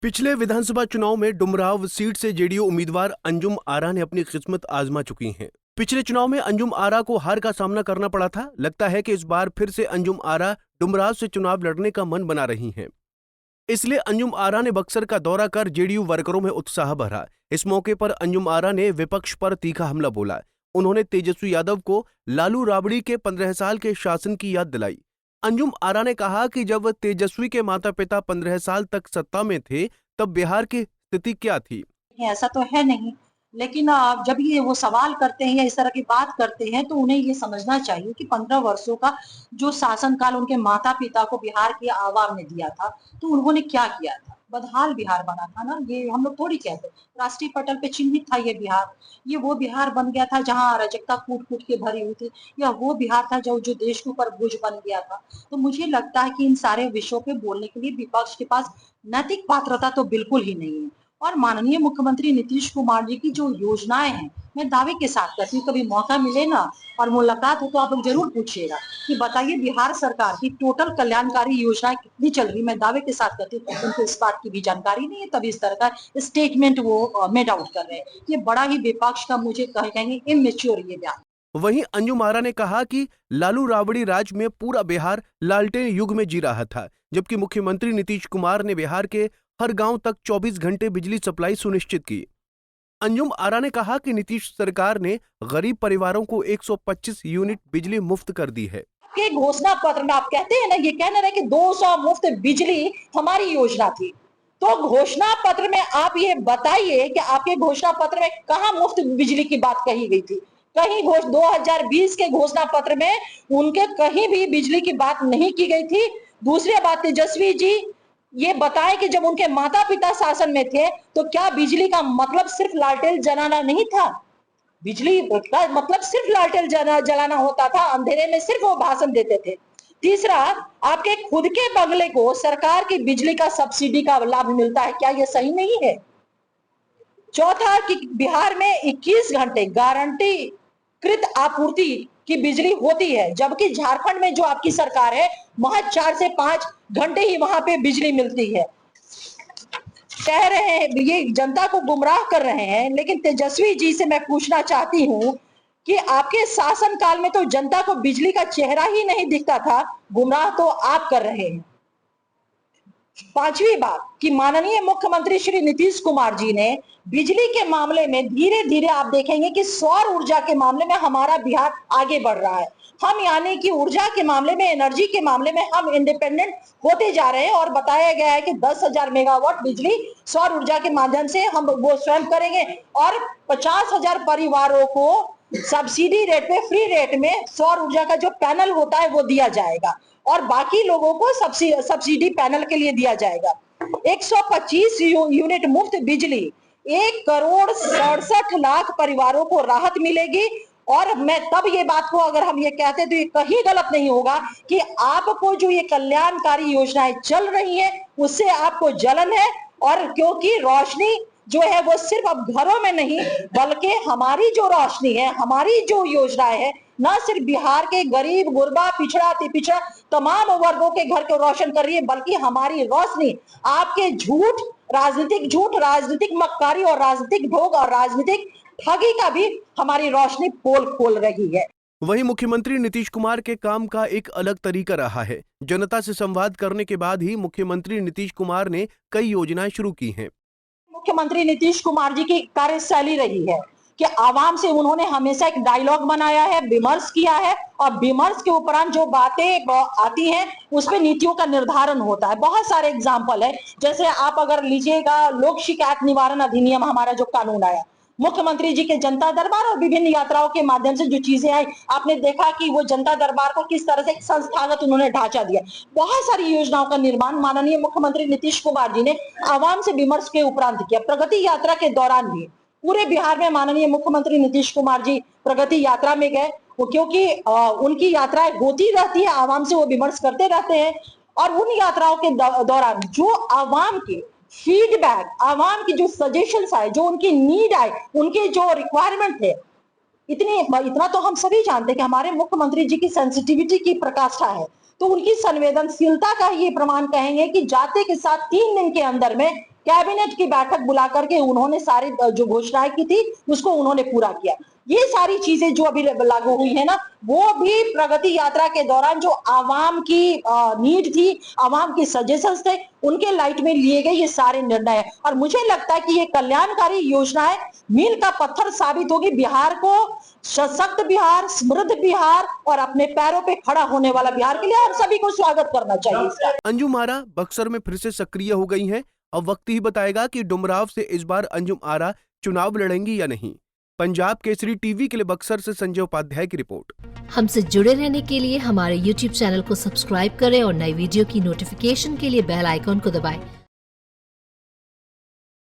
पिछले विधानसभा चुनाव में डुमराव सीट से जेडीयू उम्मीदवार अंजुम आरा ने अपनी किस्मत आजमा चुकी हैं। पिछले चुनाव में अंजुम आरा को हार का सामना करना पड़ा था। लगता है कि इस बार फिर से अंजुम आरा डुमराव से चुनाव लड़ने का मन बना रही हैं। इसलिए अंजुम आरा ने बक्सर का दौरा कर जेडीयू वर्करों में उत्साह भरा। इस मौके पर अंजुम आरा ने विपक्ष पर तीखा हमला बोला। उन्होंने तेजस्वी यादव को लालू राबड़ी के 15 साल के शासन की याद दिलाई। अंजुम आरा ने कहा कि जब तेजस्वी के माता पिता 15 साल तक सत्ता में थे तब बिहार की स्थिति क्या थी। ऐसा तो है नहीं, लेकिन जब ये वो सवाल करते हैं या इस तरह की बात करते हैं तो उन्हें ये समझना चाहिए कि 15 वर्षों का जो शासनकाल उनके माता पिता को बिहार की आवाम ने दिया था, तो उन्होंने क्या किया था। बदहाल बिहार बना था ना, ये हम लोग थोड़ी कहते। राष्ट्रीय पटल पे चिन्हित था ये बिहार। ये वो बिहार बन गया था जहां अराजकता कूट कूट के भरी हुई थी, या वो बिहार था जो देश के ऊपर बोझ बन गया था। तो मुझे लगता है कि इन सारे विषयों पे बोलने के लिए विपक्ष के पास नैतिक पात्रता तो बिल्कुल ही नहीं है। और माननीय मुख्यमंत्री नीतीश कुमार जी की जो योजनाएं हैं, मैं दावे के साथ कहती हूँ, कभी मौका मिले ना और मुलाकात हो तो आप लोग जरूर पूछिएगा कि बताइए बिहार सरकार की टोटल कल्याणकारी योजनाएं कितनी चल रही। मैं दावे के साथ कहती हूँ उनको इस बात की भी जानकारी नहीं है, तभी इस तरह का स्टेटमेंट वो मेड आउट कर रहे हैं। ये बड़ा ही विपक्ष का, मुझे कहेंगे इमेच्योर ये बयान। वहीं अंजुम आरा ने कहा कि लालू राबड़ी राज में पूरा बिहार लालटेन युग में जी रहा था, जबकि मुख्यमंत्री नीतीश कुमार ने बिहार के हर गांव तक 24 घंटे बिजली सप्लाई सुनिश्चित की। अंजुम आरा ने कहा कि नीतीश सरकार ने गरीब परिवारों को 125 यूनिट बिजली मुफ्त कर दी है। के घोषणा पत्र में आप कहते हैं ना, ये कहने रहे कि 200 मुफ्त बिजली हमारी योजना थी, तो घोषणा पत्र में आप ये बताइए कि आपके घोषणा पत्र में कहां मुफ्त बिजली की बात कही गई थी। कहीं 2020 के घोषणा पत्र में उनके कहीं भी बिजली की बात नहीं की गई थी। दूसरी बात, तेजस्वी जी ये बताएं कि जब उनके माता पिता शासन में थे तो क्या बिजली का मतलब सिर्फ लालटेन जलाना नहीं था। बिजली का मतलब सिर्फ लालटेन जलाना होता था, अंधेरे में सिर्फ वो भाषण देते थे। तीसरा, आपके खुद के बंगले को सरकार की बिजली का सब्सिडी का लाभ मिलता है, क्या ये सही नहीं है। चौथा, कि बिहार में 21 घंटे गारंटी कृत आपूर्ति की बिजली होती है, जबकि झारखंड में जो आपकी सरकार है वहां 4 से 5 घंटे ही वहां पे बिजली मिलती है। कह रहे हैं ये जनता को गुमराह कर रहे हैं, लेकिन तेजस्वी जी से मैं पूछना चाहती हूँ कि आपके शासन काल में तो जनता को बिजली का चेहरा ही नहीं दिखता था, गुमराह तो आप कर रहे हैं। पांचवी बात, कि माननीय मुख्यमंत्री श्री नीतीश कुमार जी ने बिजली के मामले में धीरे धीरे आप देखेंगे कि सौर ऊर्जा के मामले में हमारा बिहार आगे बढ़ रहा है। हम यानी कि ऊर्जा के मामले में, एनर्जी के मामले में हम इंडिपेंडेंट होते जा रहे हैं, और बताया गया है कि 10,000 मेगावाट बिजली सौर ऊर्जा के माध्यम से हम वो स्वयं करेंगे, और 50,000 परिवारों को सब्सिडी रेट पे, फ्री रेट में सौर ऊर्जा का जो पैनल होता है वो दिया जाएगा, और बाकी लोगों को सब्सिडी पैनल के लिए दिया जाएगा। 125 यूनिट मुफ्त बिजली, 1,67,00,000 परिवारों को राहत मिलेगी। और मैं तब ये बात को अगर हम ये कहते तो ये कहीं गलत नहीं होगा कि आपको जो ये कल्याणकारी योजनाएं चल रही है उससे आपको जलन है, और क्योंकि रोशनी जो है वो सिर्फ अब घरों में नहीं, बल्कि हमारी जो रोशनी है, हमारी जो योजनाएं है, ना सिर्फ बिहार के गरीब, गुरबा, पिछड़ा, पिछड़ा तमाम वर्गों के घर को रोशन कर रही है, बल्कि हमारी रोशनी आपके झूठ, राजनीतिक मक्कारी और राजनीतिक भोग और राजनीतिक ठगी का भी हमारी रोशनी पोल खोल रही है। वहीं मुख्यमंत्री नीतीश कुमार के काम का एक अलग तरीका रहा है। जनता से संवाद करने के बाद ही मुख्यमंत्री नीतीश कुमार ने कई योजनाएं शुरू की हैं। मुख्यमंत्री नीतीश कुमार जी की कार्यशैली रही है कि आवाम से उन्होंने हमेशा एक डायलॉग बनाया है, विमर्श किया है, और विमर्श के उपरांत जो बातें आती हैं उस पे नीतियों का निर्धारण होता है। बहुत सारे एग्जाम्पल है, जैसे आप अगर लीजिएगा लोक शिकायत निवारण अधिनियम, हमारा जो कानून आया, मुख्यमंत्री जी के जनता दरबार और विभिन्न यात्राओं के माध्यम से जो चीजें आई, आपने देखा कि वो जनता दरबार को किस तरह से संस्थागत उन्होंने ढांचा दिया। बहुत सारी योजनाओं का निर्माण माननीय मुख्यमंत्री नीतीश कुमार जी ने आवाम से विमर्श के उपरांत किया। प्रगति यात्रा के दौरान भी पूरे बिहार में माननीय मुख्यमंत्री नीतीश कुमार जी प्रगति यात्रा में गए, क्योंकि उनकी यात्राएं होती रहती है, आवाम से वो विमर्श करते रहते हैं, और उन यात्राओं के दौरान जो आवाम के फीडबैक, आवाम की जो सजेशंस आए, जो उनकी नीड आए, उनके जो रिक्वायरमेंट थे, इतना तो हम सभी जानते हैं कि हमारे मुख्यमंत्री जी की सेंसिटिविटी की प्रकाष्ठा है, तो उनकी संवेदनशीलता का ये प्रमाण कहेंगे कि जाते के साथ 3 दिन के अंदर में कैबिनेट की बैठक बुला करके उन्होंने सारी जो घोषणाएं की थी उसको उन्होंने पूरा किया। ये सारी चीजें जो अभी लागू हुई है ना, वो भी प्रगति यात्रा के दौरान जो आवाम की नीड थी, आवाम की सजेशंस थे, उनके लाइट में लिए गए ये सारे निर्णय है। और मुझे लगता है कि ये कल्याणकारी योजनाएं मील का पत्थर साबित होगी बिहार को, सशक्त बिहार, समृद्ध बिहार और अपने पैरों पे खड़ा होने वाला बिहार के लिए हम सभी को स्वागत करना चाहिए इसका। अंजुम आरा बक्सर में फिर से सक्रिय हो गई हैं। अब वक्त ही बताएगा कि डुमराव से इस बार अंजुम आरा चुनाव लड़ेंगी या नहीं। पंजाब केसरी टीवी के लिए बक्सर से संजय उपाध्याय की रिपोर्ट। हमसे जुड़े रहने के लिए हमारे YouTube चैनल को सब्सक्राइब करें और नई वीडियो की नोटिफिकेशन के लिए बेल आइकॉन को दबाएं।